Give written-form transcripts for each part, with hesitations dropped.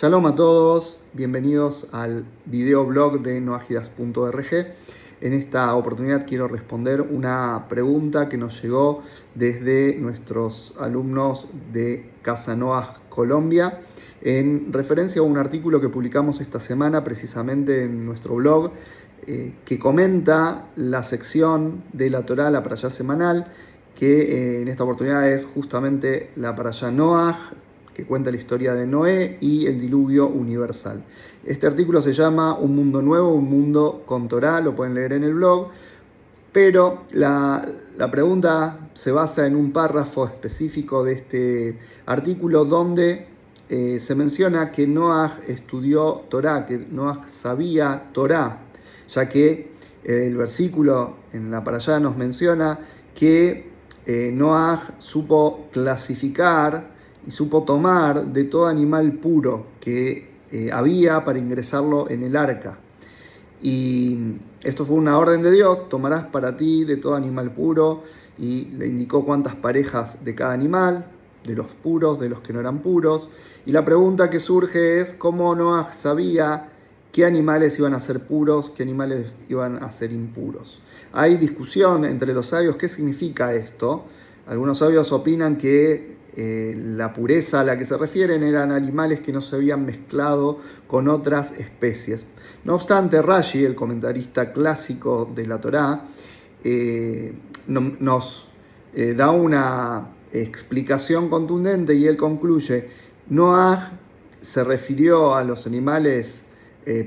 Shalom a todos, bienvenidos al videoblog de noagidas.org. En esta oportunidad quiero responder una pregunta que nos llegó desde nuestros alumnos de Casa Noaj Colombia en referencia a un artículo que publicamos esta semana precisamente en nuestro blog que comenta la sección de la Torá, la parashá semanal, que en esta oportunidad es justamente la parashá Noaj, que cuenta la historia de Noé y el diluvio universal. Este artículo se llama Un mundo nuevo, un mundo con Torá, lo pueden leer en el blog, pero la pregunta se basa en un párrafo específico de este artículo donde se menciona que Noaj estudió Torá, que Noaj sabía Torá, ya que el versículo en la parashá nos menciona que Noaj supo clasificar y supo tomar de todo animal puro que había para ingresarlo en el arca. Y esto fue una orden de Dios: tomarás para ti de todo animal puro, y le indicó cuántas parejas de cada animal, de los puros, de los que no eran puros. Y la pregunta que surge es cómo Noaj sabía qué animales iban a ser puros, qué animales iban a ser impuros. Hay discusión entre los sabios qué significa esto. Algunos sabios opinan que la pureza a la que se refieren eran animales que no se habían mezclado con otras especies. No obstante, Rashi, el comentarista clásico de la Torá, nos da una explicación contundente y él concluye: Noaj se refirió a los animales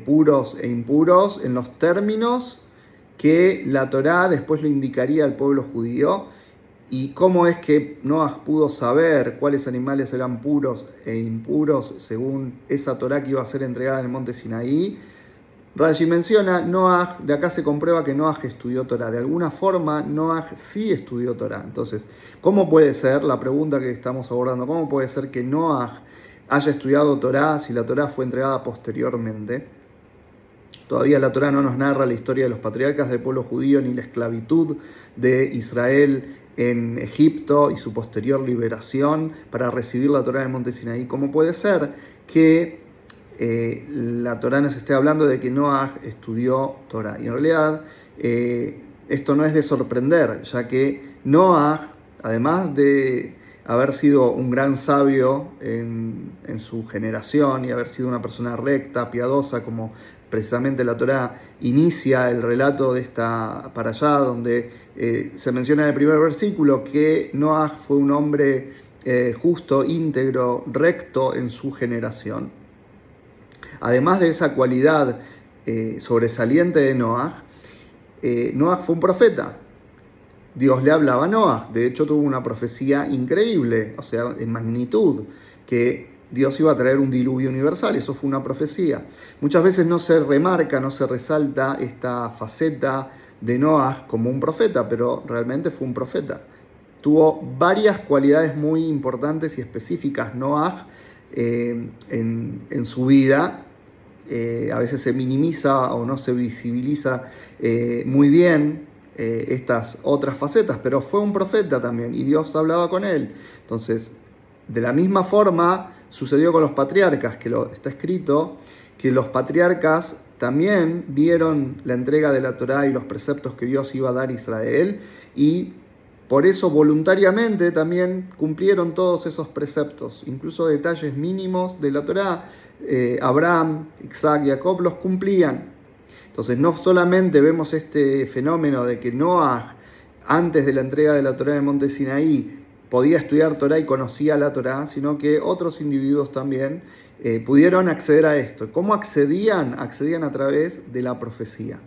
puros e impuros en los términos que la Torá después lo indicaría al pueblo judío. ¿Y cómo es que Noaj pudo saber cuáles animales eran puros e impuros según esa Torá que iba a ser entregada en el monte Sinaí? Rashi menciona, Noaj, de acá se comprueba que Noaj estudió Torá. De alguna forma, Noaj sí estudió Torá. Entonces, ¿cómo puede ser, la pregunta que estamos abordando, cómo puede ser que Noaj haya estudiado Torá si la Torá fue entregada posteriormente? Todavía la Torá no nos narra la historia de los patriarcas del pueblo judío ni la esclavitud de Israel en Egipto y su posterior liberación para recibir la Torá en el monte Sinaí. ¿Cómo puede ser que la Torá nos esté hablando de que Noaj estudió Torá? Y en realidad esto no es de sorprender, ya que Noaj, además de haber sido un gran sabio en su generación y haber sido una persona recta, piadosa, como precisamente la Torá inicia el relato de esta parashá, donde se menciona en el primer versículo que Noaj fue un hombre justo, íntegro, recto en su generación. Además de esa cualidad sobresaliente de Noaj, Noaj fue un profeta. Dios le hablaba a Noaj. De hecho, tuvo una profecía increíble, o sea, en magnitud, que Dios iba a traer un diluvio universal. Eso fue una profecía. Muchas veces no se remarca, no se resalta esta faceta de Noaj como un profeta, pero realmente fue un profeta. Tuvo varias cualidades muy importantes y específicas Noaj en su vida. A veces se minimiza o no se visibiliza muy bien estas otras facetas, pero fue un profeta también y Dios hablaba con él. Entonces, de la misma forma sucedió con los patriarcas, que está escrito que los patriarcas también vieron la entrega de la Torá y los preceptos que Dios iba a dar a Israel, y por eso voluntariamente también cumplieron todos esos preceptos, incluso detalles mínimos de la Torá. Abraham, Isaac, Jacob los cumplían. Entonces, no solamente vemos este fenómeno de que Noaj, antes de la entrega de la Torá en el monte Sinaí, podía estudiar Torá y conocía la Torá, sino que otros individuos también pudieron acceder a esto. ¿Cómo accedían? Accedían a través de la profecía.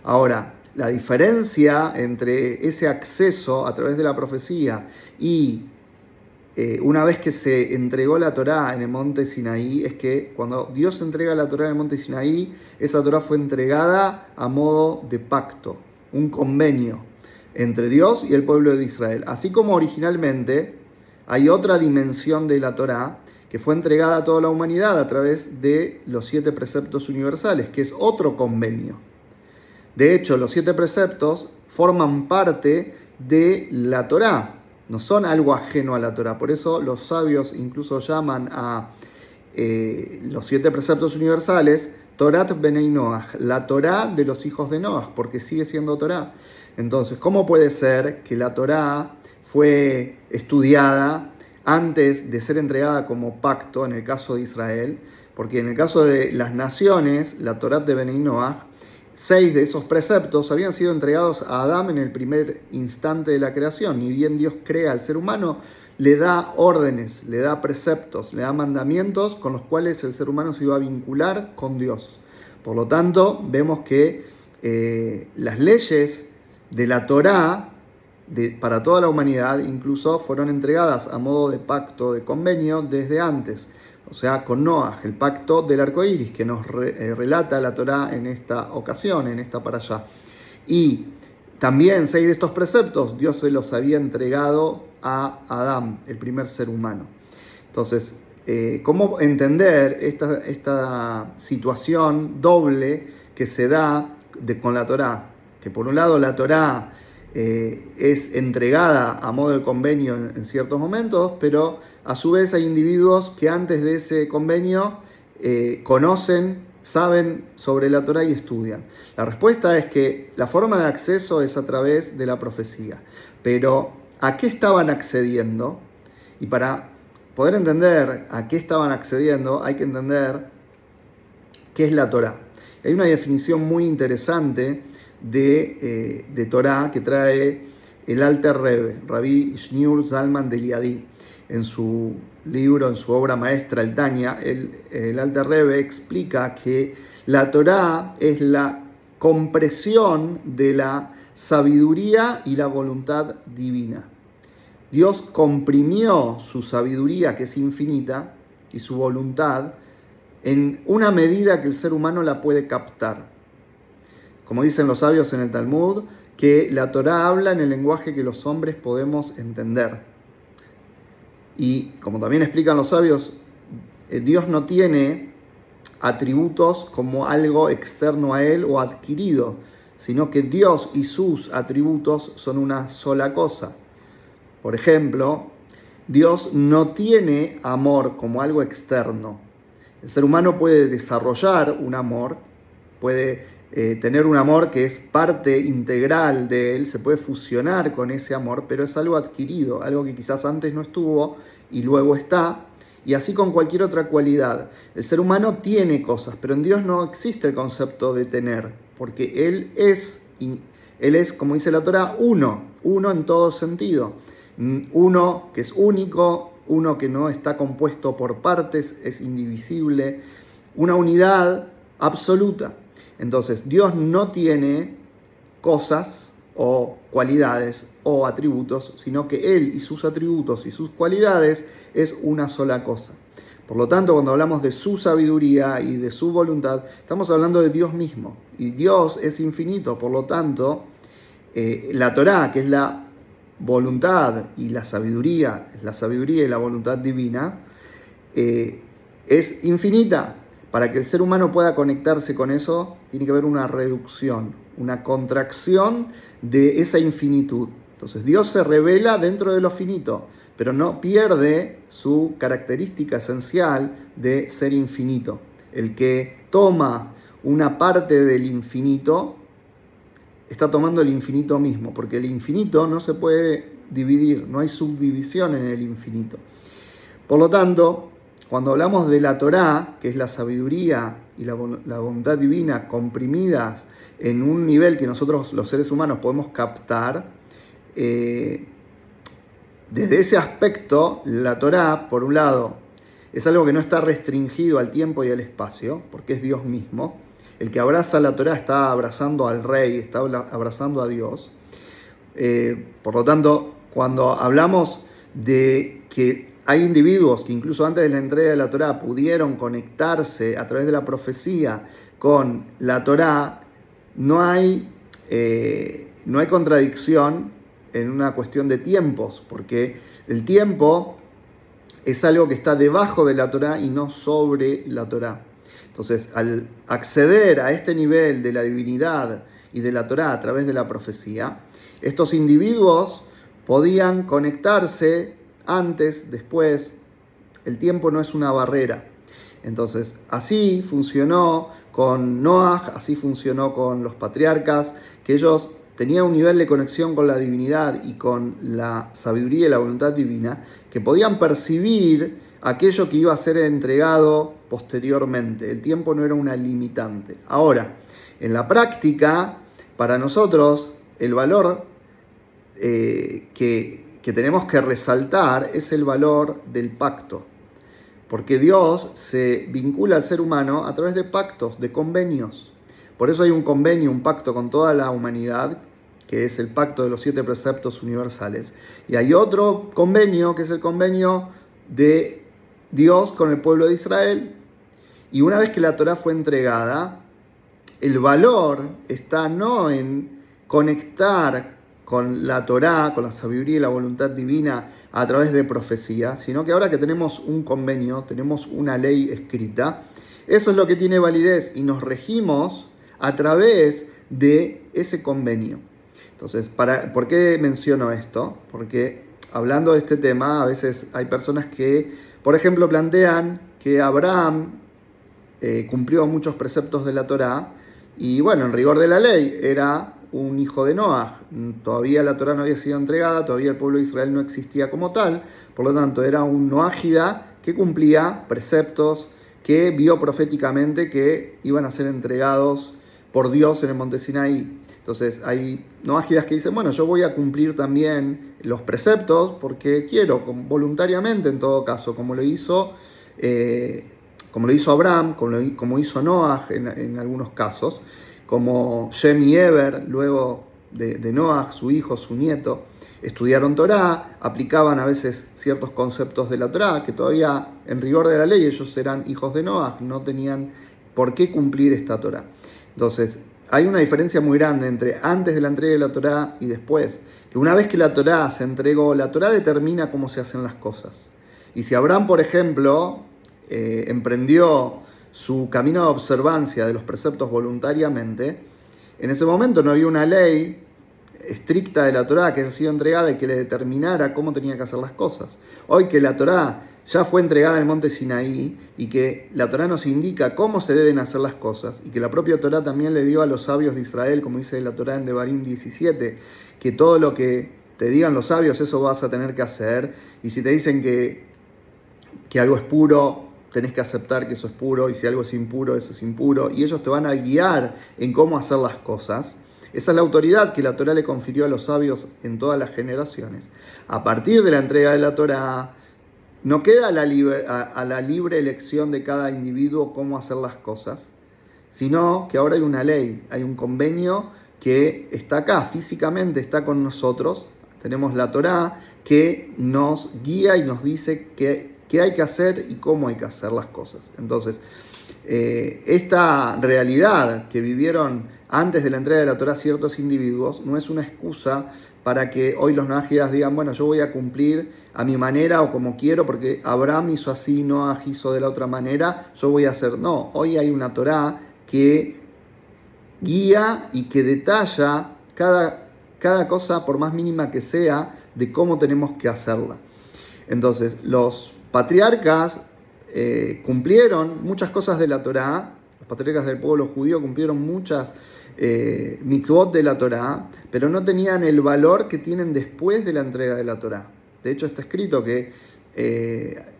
Ahora, la diferencia entre ese acceso a través de la profecía y una vez que se entregó la Torá en el monte Sinaí, es que cuando Dios entrega la Torá en el monte Sinaí, esa Torá fue entregada a modo de pacto, un convenio entre Dios y el pueblo de Israel. Así como originalmente hay otra dimensión de la Torá que fue entregada a toda la humanidad a través de los 7 preceptos universales, que es otro convenio. De hecho, los 7 preceptos forman parte de la Torá, no son algo ajeno a la Torá. Por eso los sabios incluso llaman a los 7 preceptos universales, Torat Benei Noach, la Torá de los hijos de Noach, porque sigue siendo Torá. Entonces, ¿cómo puede ser que la Torá fue estudiada antes de ser entregada como pacto en el caso de Israel? Porque en el caso de las naciones, la Torat de Benei Noach, 6 de esos preceptos habían sido entregados a Adán en el primer instante de la creación. Ni bien Dios crea al ser humano, le da órdenes, le da preceptos, le da mandamientos con los cuales el ser humano se iba a vincular con Dios. Por lo tanto, vemos que las leyes de la Torá para toda la humanidad incluso fueron entregadas a modo de pacto, de convenio, desde antes. O sea, con Noaj, el pacto del arco iris, que nos relata la Torá en esta ocasión, en esta parashá. Y también 6 de estos preceptos Dios se los había entregado a Adán, el primer ser humano. Entonces, ¿cómo entender esta situación doble que se da con la Torá? Que por un lado la Torá es entregada a modo de convenio en ciertos momentos, pero a su vez hay individuos que antes de ese convenio conocen, saben sobre la Torá y estudian. La respuesta es que la forma de acceso es a través de la profecía. Pero ¿a qué estaban accediendo? Y para poder entender a qué estaban accediendo hay que entender qué es la Torá. Hay una definición muy interesante de Torá que trae el Alter Rebbe, Rabbi Shneur Zalman de Liadi, en su libro, en su obra maestra, el Tanya. El Alter Rebbe explica que la Torá es la compresión de la sabiduría y la voluntad divina. Dios comprimió su sabiduría, que es infinita, y su voluntad en una medida que el ser humano la puede captar. Como dicen los sabios en el Talmud, que la Torá habla en el lenguaje que los hombres podemos entender. Y como también explican los sabios, Dios no tiene atributos como algo externo a Él o adquirido, sino que Dios y sus atributos son una sola cosa. Por ejemplo, Dios no tiene amor como algo externo. El ser humano puede desarrollar un amor, puede tener un amor que es parte integral de él, se puede fusionar con ese amor, pero es algo adquirido, algo que quizás antes no estuvo y luego está, y así con cualquier otra cualidad. El ser humano tiene cosas, pero en Dios no existe el concepto de tener, porque Él es, como dice la Torá, uno en todo sentido. Uno que es único, uno que no está compuesto por partes, es indivisible, una unidad absoluta. Entonces, Dios no tiene cosas o cualidades o atributos, sino que Él y sus atributos y sus cualidades es una sola cosa. Por lo tanto, cuando hablamos de su sabiduría y de su voluntad, estamos hablando de Dios mismo. Y Dios es infinito, por lo tanto, la Torá, que es la voluntad y la sabiduría y la voluntad divina, es infinita. Para que el ser humano pueda conectarse con eso, tiene que haber una reducción, una contracción de esa infinitud. Entonces Dios se revela dentro de lo finito, pero no pierde su característica esencial de ser infinito. El que toma una parte del infinito, está tomando el infinito mismo, porque el infinito no se puede dividir, no hay subdivisión en el infinito. Por lo tanto, cuando hablamos de la Torá, que es la sabiduría y la voluntad divina comprimidas en un nivel que nosotros los seres humanos podemos captar, desde ese aspecto, la Torá, por un lado, es algo que no está restringido al tiempo y al espacio, porque es Dios mismo. El que abraza la Torá está abrazando al Rey, está abrazando a Dios. Por lo tanto, cuando hablamos de que hay individuos que incluso antes de la entrega de la Torá pudieron conectarse a través de la profecía con la Torá, no hay contradicción en una cuestión de tiempos, porque el tiempo es algo que está debajo de la Torá y no sobre la Torá. Entonces, al acceder a este nivel de la divinidad y de la Torá a través de la profecía, estos individuos podían conectarse antes, después. El tiempo no es una barrera. Entonces, así funcionó con Noaj, así funcionó con los patriarcas, que ellos tenían un nivel de conexión con la divinidad y con la sabiduría y la voluntad divina, que podían percibir aquello que iba a ser entregado posteriormente. El tiempo no era una limitante. Ahora, en la práctica, para nosotros, el valor que tenemos que resaltar es el valor del pacto. Porque Dios se vincula al ser humano a través de pactos, de convenios. Por eso hay un convenio, un pacto con toda la humanidad, que es el pacto de los 7 preceptos universales. Y hay otro convenio, que es el convenio de Dios con el pueblo de Israel. Y una vez que la Torá fue entregada, el valor está no en conectar con la Torá, con la sabiduría y la voluntad divina a través de profecía, sino que ahora que tenemos un convenio, tenemos una ley escrita, eso es lo que tiene validez y nos regimos a través de ese convenio. Entonces, ¿por qué menciono esto? Porque hablando de este tema, a veces hay personas que, por ejemplo, plantean que Abraham cumplió muchos preceptos de la Torá y, bueno, en rigor de la ley era un hijo de Noaj. Todavía la Torá no había sido entregada, todavía el pueblo de Israel no existía como tal, por lo tanto era un noágida que cumplía preceptos que vio proféticamente que iban a ser entregados por Dios en el monte Sinaí. Entonces hay noágidas que dicen, bueno, yo voy a cumplir también los preceptos porque quiero, voluntariamente en todo caso, como lo hizo Abraham, como hizo Noaj en algunos casos, como Shem y Eber, luego de Noaj, su hijo, su nieto, estudiaron Torá, aplicaban a veces ciertos conceptos de la Torá, que todavía en rigor de la ley ellos eran hijos de Noaj, no tenían por qué cumplir esta Torá. Entonces, hay una diferencia muy grande entre antes de la entrega de la Torá y después, que una vez que la Torá se entregó, la Torá determina cómo se hacen las cosas. Y si Abraham, por ejemplo, emprendió su camino de observancia de los preceptos voluntariamente, en ese momento no había una ley estricta de la Torá que haya sido entregada y que le determinara cómo tenía que hacer las cosas. Hoy que la Torá ya fue entregada en el monte Sinaí y que la Torá nos indica cómo se deben hacer las cosas y que la propia Torá también le dio a los sabios de Israel, como dice la Torá en Devarim 17, que todo lo que te digan los sabios eso vas a tener que hacer, y si te dicen que algo es puro, tenés que aceptar que eso es puro, y si algo es impuro, eso es impuro, y ellos te van a guiar en cómo hacer las cosas. Esa es la autoridad que la Torá le confirió a los sabios en todas las generaciones. A partir de la entrega de la Torá, no queda a la libre elección de cada individuo cómo hacer las cosas, sino que ahora hay una ley, hay un convenio que está acá, físicamente está con nosotros. Tenemos la Torá que nos guía y nos dice qué hay que hacer y cómo hay que hacer las cosas. Entonces, esta realidad que vivieron antes de la entrega de la Torá ciertos individuos no es una excusa para que hoy los nájidas digan, bueno, yo voy a cumplir a mi manera o como quiero, porque Abraham hizo así, Noaj hizo de la otra manera, yo voy a hacer. No, hoy hay una Torá que guía y que detalla cada cosa, por más mínima que sea, de cómo tenemos que hacerla. Entonces, los patriarcas cumplieron muchas cosas de la Torá, los patriarcas del pueblo judío cumplieron muchas mitzvot de la Torá, pero no tenían el valor que tienen después de la entrega de la Torá. De hecho, está escrito que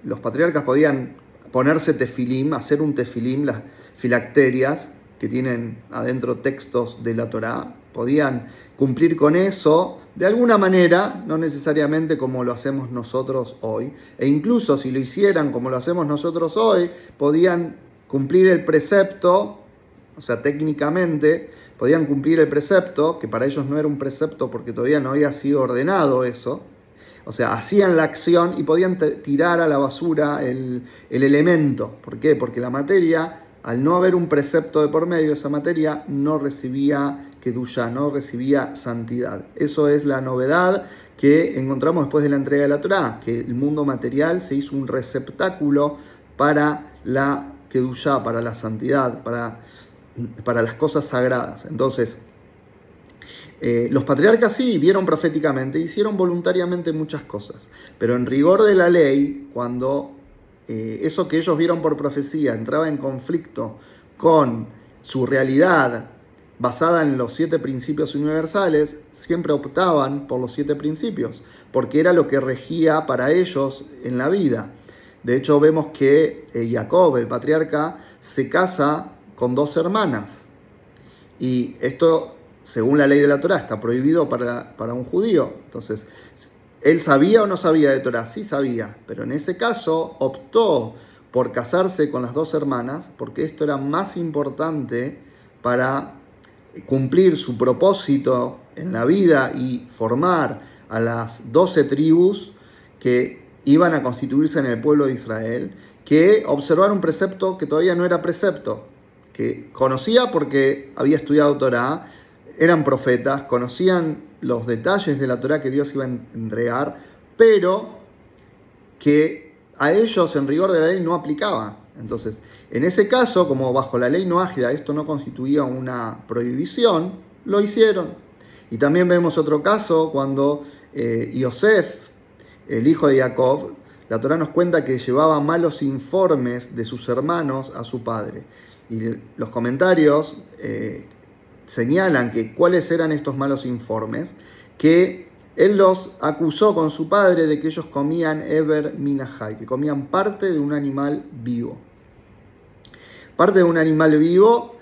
los patriarcas podían ponerse tefilim, hacer un tefilim, las filacterias que tienen adentro textos de la Torá, podían cumplir con eso de alguna manera, no necesariamente como lo hacemos nosotros hoy, e incluso si lo hicieran como lo hacemos nosotros hoy, podían cumplir el precepto, o sea, técnicamente podían cumplir el precepto, que para ellos no era un precepto porque todavía no había sido ordenado eso. O sea, hacían la acción y podían tirar a la basura el elemento. ¿Por qué? Porque la materia, al no haber un precepto de por medio, esa materia no recibía kedushá, no recibía santidad. Eso es la novedad que encontramos después de la entrega de la Torá, que el mundo material se hizo un receptáculo para la kedushá, para la santidad, para las cosas sagradas. Entonces, los patriarcas sí vieron proféticamente, hicieron voluntariamente muchas cosas, pero en rigor de la ley, cuando eso que ellos vieron por profecía entraba en conflicto con su realidad basada en los 7 principios universales, siempre optaban por los 7 principios, porque era lo que regía para ellos en la vida. De hecho, vemos que Jacob, el patriarca, se casa con 2 hermanas. Y esto, según la ley de la Torá, está prohibido para un judío. Entonces, ¿él sabía o no sabía de Torá? Sí sabía, pero en ese caso optó por casarse con las 2 hermanas, porque esto era más importante para cumplir su propósito en la vida y formar a las 12 tribus que iban a constituirse en el pueblo de Israel, que observar un precepto que todavía no era precepto, que conocía porque había estudiado Torá, eran profetas, conocían los detalles de la Torá que Dios iba a entregar, pero que a ellos en rigor de la ley no aplicaba. Entonces, en ese caso, como bajo la ley noágida esto no constituía una prohibición, lo hicieron. Y también vemos otro caso cuando Yosef, el hijo de Jacob, la Torá nos cuenta que llevaba malos informes de sus hermanos a su padre. Y los comentarios señalan que cuáles eran estos malos informes, que él los acusó con su padre de que ellos comían Eber Minahai, que comían parte de un animal vivo. Parte de un animal vivo,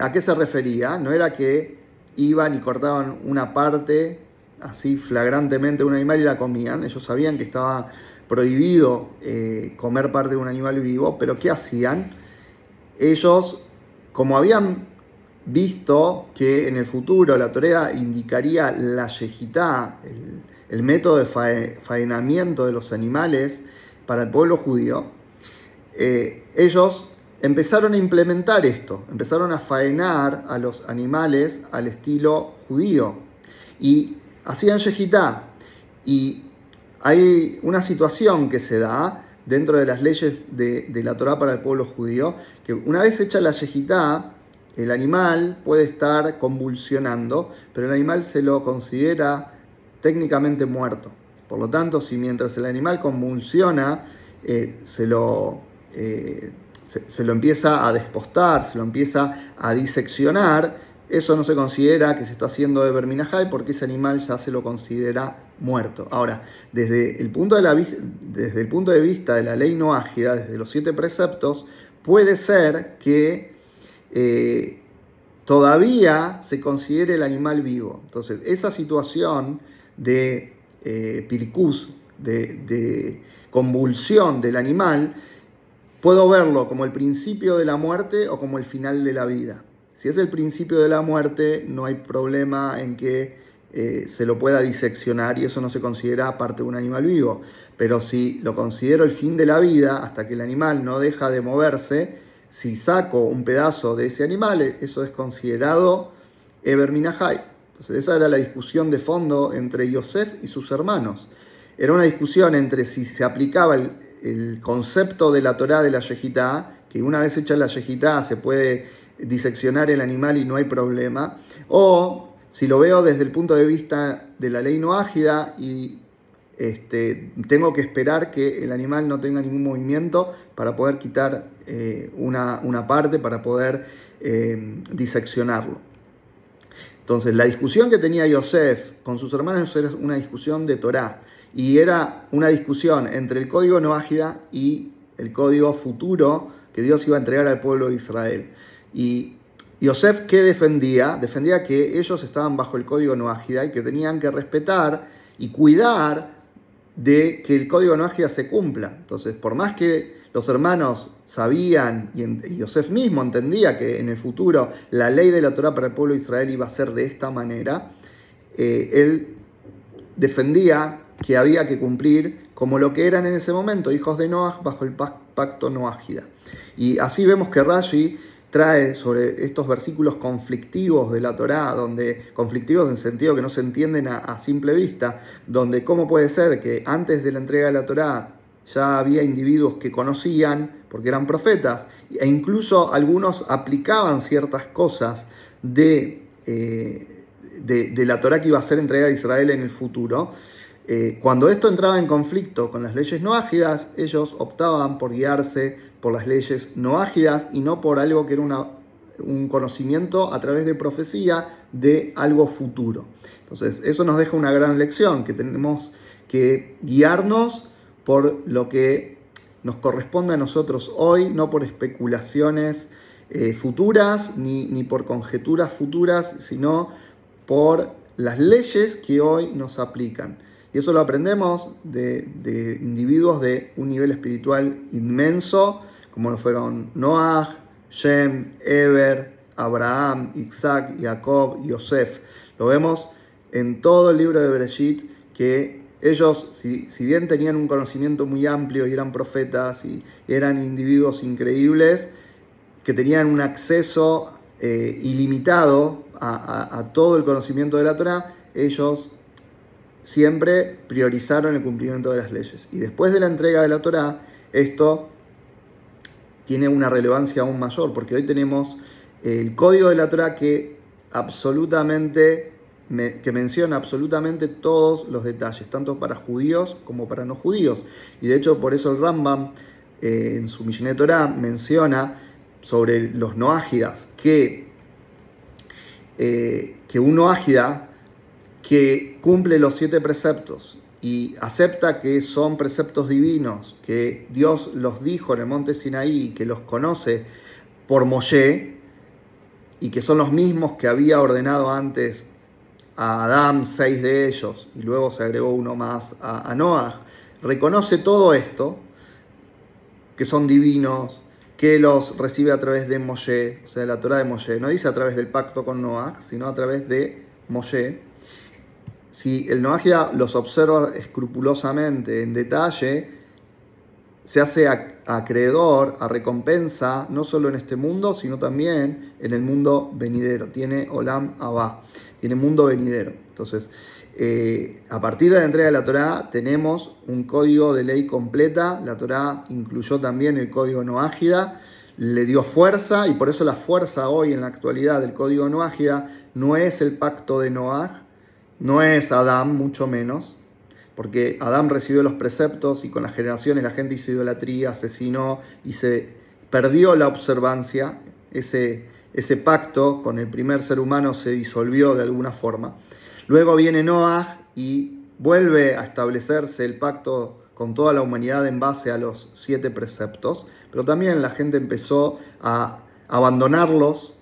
¿a qué se refería? No era que iban y cortaban una parte así flagrantemente de un animal y la comían. Ellos sabían que estaba prohibido comer parte de un animal vivo, pero ¿qué hacían? Ellos, como habían visto que en el futuro la Torá indicaría la yejitá, el método de faenamiento de los animales para el pueblo judío, ellos empezaron a implementar esto, empezaron a faenar a los animales al estilo judío y hacían yejitá. Y hay una situación que se da dentro de las leyes de la Torá para el pueblo judío, que una vez hecha la yejitá, el animal puede estar convulsionando, pero el animal se lo considera técnicamente muerto. Por lo tanto, si mientras el animal convulsiona, se lo empieza a despostar, se lo empieza a diseccionar, eso no se considera que se está haciendo Eber Minahai porque ese animal ya se lo considera muerto. Ahora, desde el punto de vista de la ley noágida, desde los 7 preceptos, puede ser que todavía se considere el animal vivo. Entonces, esa situación de pircus, de convulsión del animal, puedo verlo como el principio de la muerte o como el final de la vida. Si es el principio de la muerte, no hay problema en que se lo pueda diseccionar y eso no se considera parte de un animal vivo. Pero si lo considero el fin de la vida, hasta que el animal no deja de moverse, si saco un pedazo de ese animal, eso es considerado Eber Minahai. Entonces esa era la discusión de fondo entre Yosef y sus hermanos. Era una discusión entre si se aplicaba el concepto de la Torá de la yejitá, que una vez hecha la yejitá se puede diseccionar el animal y no hay problema, o si lo veo desde el punto de vista de la ley noágida y tengo que esperar que el animal no tenga ningún movimiento para poder quitar una parte, para poder diseccionarlo. Entonces, la discusión que tenía Yosef con sus hermanos era una discusión de Torá, y era una discusión entre el código noágida y el código futuro que Dios iba a entregar al pueblo de Israel. Y Yosef, ¿qué defendía? Defendía que ellos estaban bajo el código noágida y que tenían que respetar y cuidar de que el código noágida se cumpla. Entonces, por más que los hermanos sabían, y Yosef mismo entendía que en el futuro la ley de la Torá para el pueblo de Israel iba a ser de esta manera, él defendía que había que cumplir como lo que eran en ese momento, hijos de Noaj, bajo el pacto noágida. Y así vemos que Rashi trae sobre estos versículos conflictivos de la Torá, conflictivos en el sentido que no se entienden a simple vista, donde cómo puede ser que antes de la entrega de la Torá ya había individuos que conocían, porque eran profetas, e incluso algunos aplicaban ciertas cosas de la Torá que iba a ser entregada a Israel en el futuro. Cuando esto entraba en conflicto con las leyes noágidas, ellos optaban por guiarse por las leyes noágidas y no por algo que era un conocimiento a través de profecía de algo futuro. Entonces, eso nos deja una gran lección, que tenemos que guiarnos por lo que nos corresponde a nosotros hoy, no por especulaciones futuras ni por conjeturas futuras, sino por las leyes que hoy nos aplican. Y eso lo aprendemos de individuos de un nivel espiritual inmenso, como lo fueron Noah, Shem, Eber, Abraham, Isaac, Jacob, Yosef. Lo vemos en todo el libro de Bereshit, que ellos, si bien tenían un conocimiento muy amplio y eran profetas y eran individuos increíbles, que tenían un acceso ilimitado a todo el conocimiento de la Torá, ellos siempre priorizaron el cumplimiento de las leyes. Y después de la entrega de la Torá, esto tiene una relevancia aún mayor, porque hoy tenemos el código de la Torá que menciona absolutamente todos los detalles, tanto para judíos como para no judíos. Y de hecho, por eso el Rambam, en su Mishneh Torah, menciona sobre los noágidas, que un noágida que cumple los 7 preceptos y acepta que son preceptos divinos, que Dios los dijo en el monte Sinaí, que los conoce por Moshe, y que son los mismos que había ordenado antes a Adán, 6 de ellos, y luego se agregó uno más a Noah, reconoce todo esto, que son divinos, que los recibe a través de Moshe, o sea, de la Torá de Moshe. No dice a través del pacto con Noah, sino a través de Moshe. Si el noágida los observa escrupulosamente, en detalle, se hace acreedor a recompensa, no solo en este mundo, sino también en el mundo venidero. Tiene Olam Abba, tiene mundo venidero. Entonces, a partir de la entrega de la Torá, tenemos un código de ley completa. La Torá incluyó también el código noágida, le dio fuerza, y por eso la fuerza hoy en la actualidad del código noágida no es el pacto de Noah, no es Adán, mucho menos, porque Adán recibió los preceptos y con las generaciones la gente hizo idolatría, asesinó y se perdió la observancia. Ese pacto con el primer ser humano se disolvió de alguna forma. Luego viene Noah y vuelve a establecerse el pacto con toda la humanidad en base a los 7 preceptos, pero también la gente empezó a abandonarlos,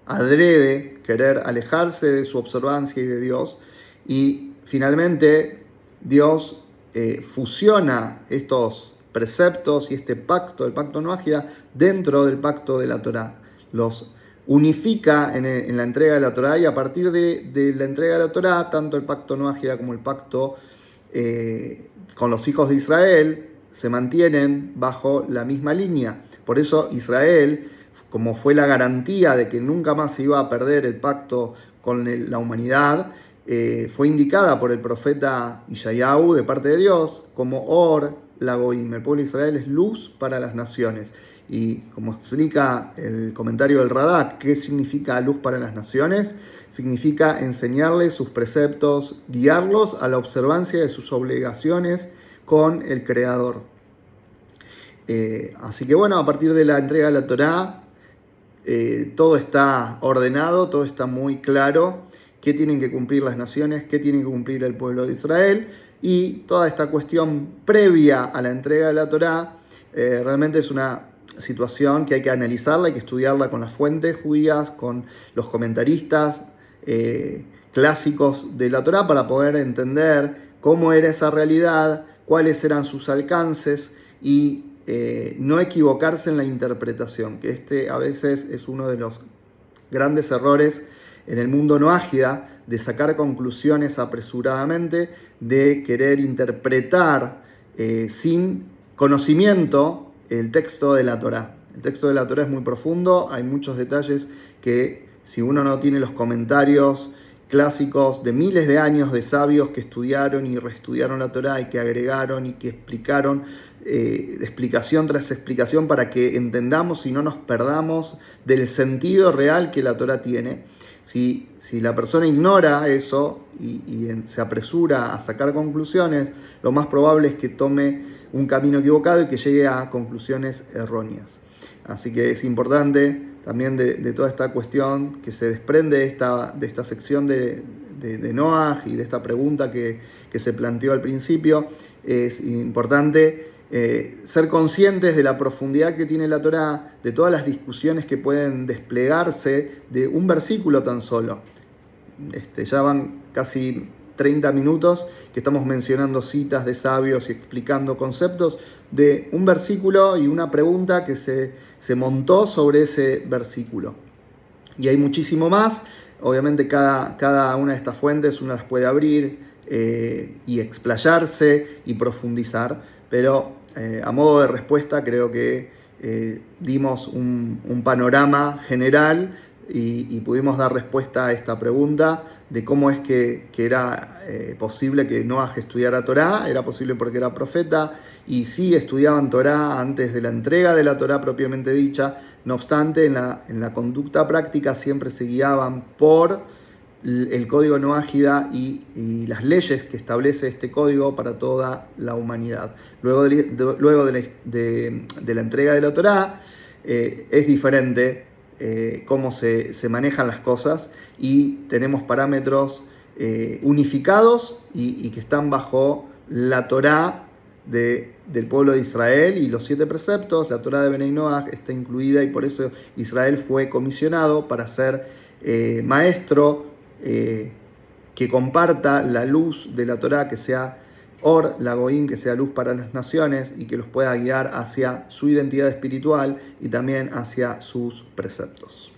adrede, querer alejarse de su observancia y de Dios, y finalmente Dios fusiona estos preceptos y este pacto, el pacto noágida, dentro del pacto de la Torá. Los unifica en la entrega de la Torá, y a partir de la entrega de la Torá, tanto el pacto noágida como el pacto con los hijos de Israel se mantienen bajo la misma línea. Por eso Israel, como fue la garantía de que nunca más se iba a perder el pacto con la humanidad, fue indicada por el profeta Ishayahu de parte de Dios como Or Lagoim. El pueblo de Israel es luz para las naciones. Y como explica el comentario del Radak, ¿qué significa luz para las naciones? Significa enseñarles sus preceptos, guiarlos a la observancia de sus obligaciones con el Creador. Así que bueno, a partir de la entrega de la Torá, todo está ordenado, todo está muy claro, qué tienen que cumplir las naciones, qué tiene que cumplir el pueblo de Israel, y toda esta cuestión previa a la entrega de la Torá realmente es una situación que hay que analizarla, hay que estudiarla con las fuentes judías, con los comentaristas clásicos de la Torá, para poder entender cómo era esa realidad, cuáles eran sus alcances, y no equivocarse en la interpretación, que a veces es uno de los grandes errores en el mundo noágida, de sacar conclusiones apresuradamente, de querer interpretar sin conocimiento el texto de la Torá. El texto de la Torá es muy profundo, hay muchos detalles que, si uno no tiene los comentarios clásicos de miles de años de sabios que estudiaron y reestudiaron la Torá y que agregaron y que explicaron explicación tras explicación para que entendamos y no nos perdamos del sentido real que la Torá tiene. Si la persona ignora eso y se apresura a sacar conclusiones, lo más probable es que tome un camino equivocado y que llegue a conclusiones erróneas. Así que es importante también de toda esta cuestión que se desprende de esta sección de Noaj y de esta pregunta que se planteó al principio. Es importante ser conscientes de la profundidad que tiene la Torá, de todas las discusiones que pueden desplegarse de un versículo tan solo. Ya van casi 30 minutos que estamos mencionando citas de sabios y explicando conceptos de un versículo y una pregunta que se montó sobre ese versículo. Y hay muchísimo más. Obviamente cada una de estas fuentes uno las puede abrir y explayarse y profundizar, pero a modo de respuesta creo que dimos un panorama general y pudimos dar respuesta a esta pregunta de cómo es que era posible que Noaj estudiara Torá. Era posible porque era profeta y sí estudiaban Torá antes de la entrega de la Torá propiamente dicha. No obstante, en la conducta práctica siempre se guiaban por el código noájida y las leyes que establece este código para toda la humanidad. Luego de la entrega de la Torá es diferente cómo se manejan las cosas y tenemos parámetros unificados y que están bajo la Torá del pueblo de Israel y los 7 preceptos. La Torá de Benei Noaj está incluida y por eso Israel fue comisionado para ser maestro que comparta la luz de la Torá, que sea Or Lagoim, que sea luz para las naciones y que los pueda guiar hacia su identidad espiritual y también hacia sus preceptos.